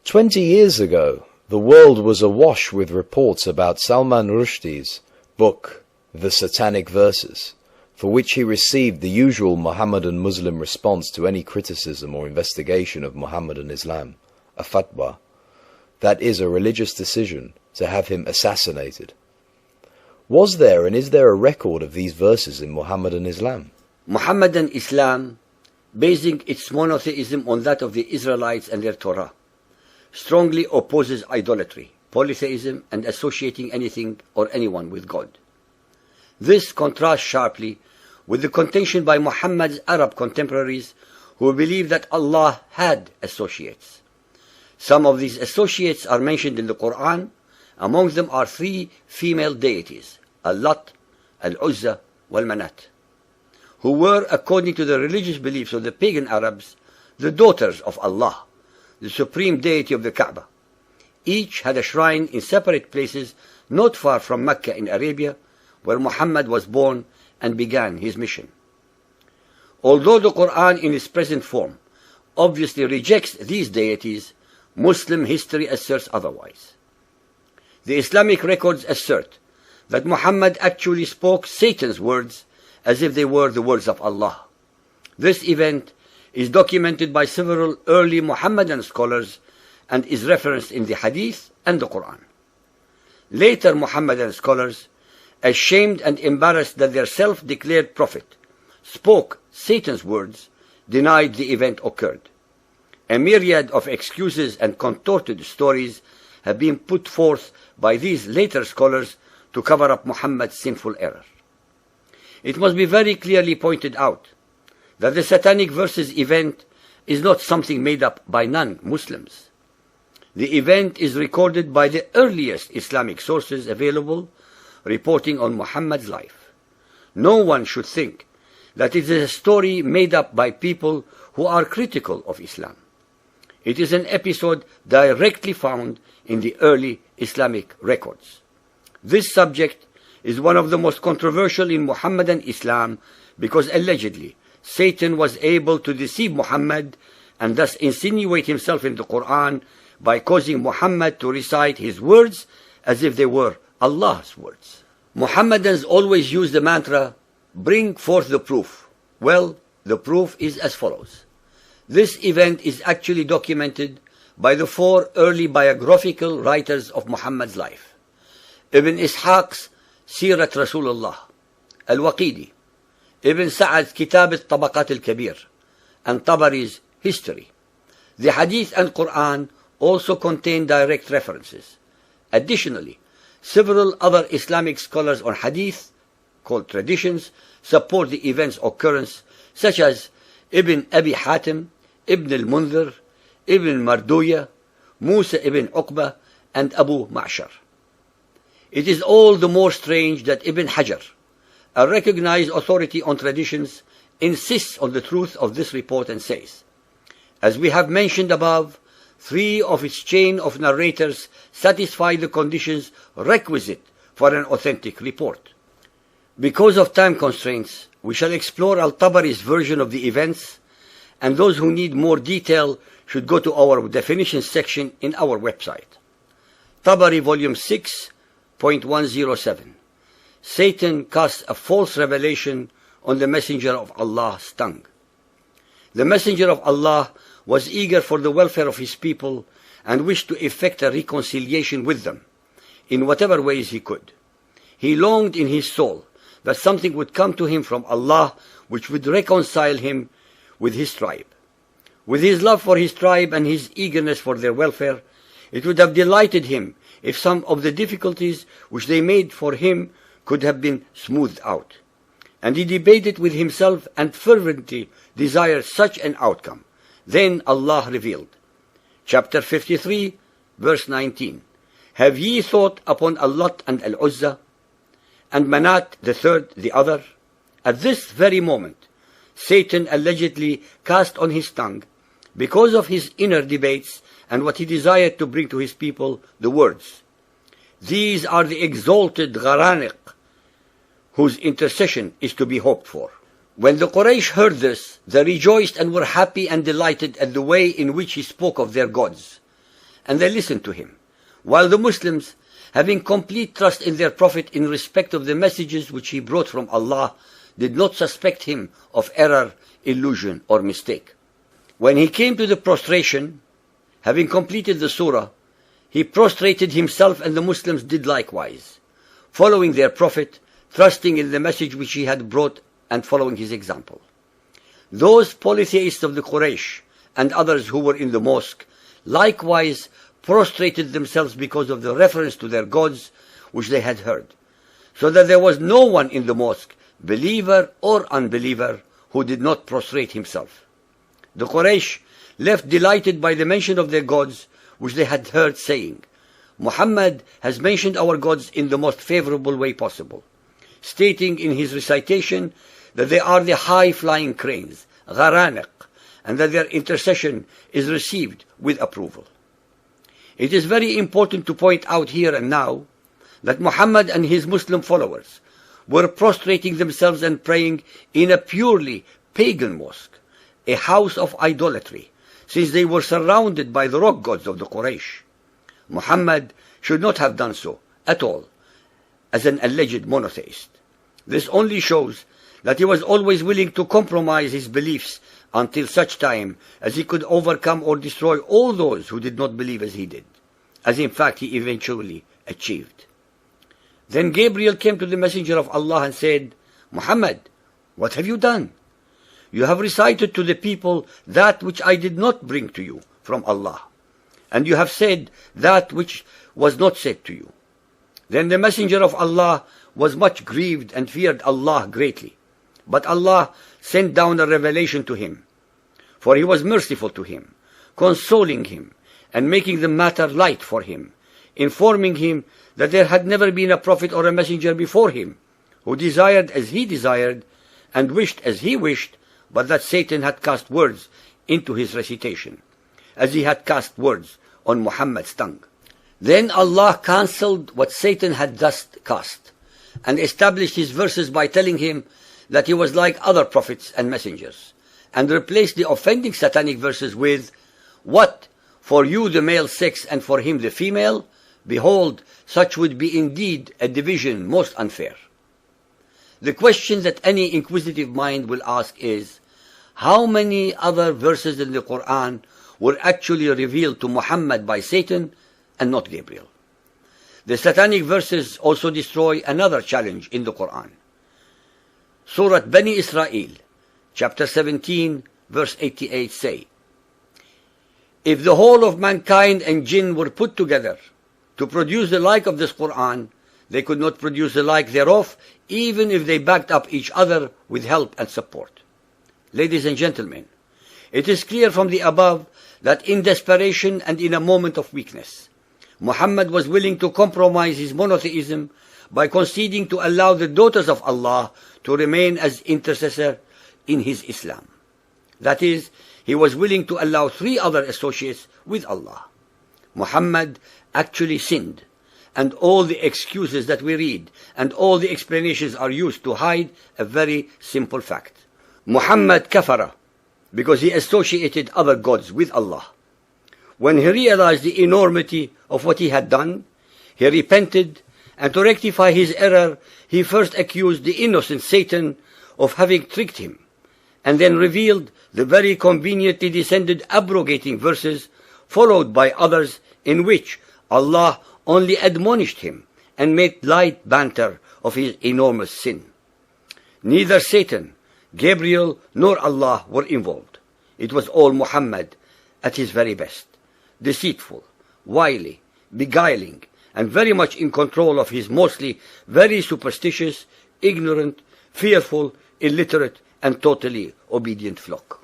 20 years ago, the world was awash with reports about Salman Rushdie's book, The Satanic Verses, for which he received the usual Mohammedan Muslim response to any criticism or investigation of Mohammedan Islam, a fatwa, that is a religious decision to have him assassinated. Was there and is there a record of these verses in Mohammedan Islam? Mohammedan Islam, basing its monotheism on that of the Israelites and their Torah, strongly opposes idolatry, polytheism, and associating anything or anyone with God. This contrasts sharply with the contention by Muhammad's Arab contemporaries who believe that Allah had associates. Some of these associates are mentioned in the Quran. Among them are three female deities, Al-Lat, Al-Uzza, Wal-Manat, who were, according to the religious beliefs of the pagan Arabs, the daughters of Allah, the supreme deity of the Kaaba. Each had a shrine in separate places not far from Mecca in Arabia, where Muhammad was born and began his mission. Although the Quran in its present form obviously rejects these deities, Muslim history asserts otherwise. The Islamic records assert that Muhammad actually spoke Satan's words as if they were the words of Allah. This event is documented by several early Muhammadan scholars and is referenced in the hadith and the Quran. Later Muhammadan scholars, ashamed and embarrassed that their self-declared prophet spoke Satan's words, denied the event occurred. A myriad of excuses and contorted stories have been put forth by these later scholars to cover up Muhammad's sinful error. It must be very clearly pointed out that the Satanic Verses event is not something made up by non-Muslims. The event is recorded by the earliest Islamic sources available reporting on Muhammad's life. No one should think that it is a story made up by people who are critical of Islam. It is an episode directly found in the early Islamic records. This subject is one of the most controversial in Muhammadan Islam because allegedly Satan was able to deceive Muhammad and thus insinuate himself in the Quran by causing Muhammad to recite his words as if they were Allah's words. Muhammadans always use the mantra, "Bring forth the proof." Well, the proof is as follows. This event is actually documented by the four early biographical writers of Muhammad's life: Ibn Ishaq's Sirat Rasulullah, Al-Waqidi, Ibn Sa'ad's Kitab al-Tabaqat al-Kabir, and Tabari's History. The Hadith and Quran also contain direct references. Additionally, several other Islamic scholars on Hadith, called traditions, support the event's occurrence, such as Ibn Abi Hatim, Ibn al-Munzir, Ibn Marduya, Musa ibn Uqba, and Abu Ma'shar. It is all the more strange that Ibn Hajar, a recognized authority on traditions, insists on the truth of this report and says, as we have mentioned above, three of its chain of narrators satisfy the conditions requisite for an authentic report. Because of time constraints, we shall explore Al-Tabari's version of the events, and those who need more detail should go to our definitions section in our website. Tabari Volume 6.107. Satan casts a false revelation on the Messenger of Allah's tongue. The Messenger of Allah was eager for the welfare of his people and wished to effect a reconciliation with them in whatever ways he could. He longed in his soul that something would come to him from Allah which would reconcile him with his tribe. With his love for his tribe and his eagerness for their welfare, it would have delighted him if some of the difficulties which they made for him could have been smoothed out. And he debated with himself and fervently desired such an outcome. Then Allah revealed, chapter 53, verse 19, "Have ye thought upon Al-Lat and Al-Uzza, and Manat the third the other?" At this very moment, Satan allegedly cast on his tongue, because of his inner debates and what he desired to bring to his people, the words, "These are the exalted Gharaniq, whose intercession is to be hoped for." When the Quraysh heard this, they rejoiced and were happy and delighted at the way in which he spoke of their gods, and they listened to him, while the Muslims, having complete trust in their Prophet in respect of the messages which he brought from Allah, did not suspect him of error, illusion, or mistake. When he came to the prostration, having completed the surah, he prostrated himself, and the Muslims did likewise, following their Prophet, trusting in the message which he had brought and following his example. Those polytheists of the Quraysh and others who were in the mosque likewise prostrated themselves because of the reference to their gods which they had heard, so that there was no one in the mosque, believer or unbeliever, who did not prostrate himself. The Quraysh left delighted by the mention of their gods which they had heard, saying, Muhammad has mentioned our gods in the most favorable way possible, stating in his recitation that they are the high-flying cranes, gharaniq, and that their intercession is received with approval. It is very important to point out here and now that Muhammad and his Muslim followers were prostrating themselves and praying in a purely pagan mosque, a house of idolatry, since they were surrounded by the rock gods of the Quraysh. Muhammad should not have done so at all, as an alleged monotheist. This only shows that he was always willing to compromise his beliefs until such time as he could overcome or destroy all those who did not believe as he did, as in fact he eventually achieved. Then Gabriel came to the Messenger of Allah and said, Muhammad, what have you done? You have recited to the people that which I did not bring to you from Allah, and you have said that which was not said to you. Then the Messenger of Allah was much grieved and feared Allah greatly. But Allah sent down a revelation to him, for he was merciful to him, consoling him, and making the matter light for him, informing him that there had never been a prophet or a messenger before him, who desired as he desired, and wished as he wished, but that Satan had cast words into his recitation, as he had cast words on Muhammad's tongue. Then Allah cancelled what Satan had thus cast, and established his verses by telling him that he was like other prophets and messengers, and replaced the offending satanic verses with, What, for you the male sex and for him the female? Behold, such would be indeed a division most unfair. The question that any inquisitive mind will ask is, how many other verses in the Quran were actually revealed to Muhammad by Satan and not Gabriel? The satanic verses also destroy another challenge in the Quran. Surah Bani Israel, chapter 17, verse 88 say, If the whole of mankind and jinn were put together to produce the like of this Quran, they could not produce the like thereof, even if they backed up each other with help and support. Ladies and gentlemen, it is clear from the above that in desperation and in a moment of weakness, Muhammad was willing to compromise his monotheism by conceding to allow the daughters of Allah to remain as intercessor in his Islam. That is, he was willing to allow 3 other associates with Allah. Muhammad actually sinned, and all the excuses that we read and all the explanations are used to hide a very simple fact. Muhammad kafara, because he associated other gods with Allah. When he realized the enormity of what he had done, he repented, and to rectify his error, he first accused the innocent Satan of having tricked him, and then revealed the very conveniently descended abrogating verses, followed by others in which Allah only admonished him and made light banter of his enormous sin. Neither Satan, Gabriel, nor Allah were involved. It was all Muhammad at his very best, deceitful, wily, beguiling, and very much in control of his mostly very superstitious, ignorant, fearful, illiterate, and totally obedient flock.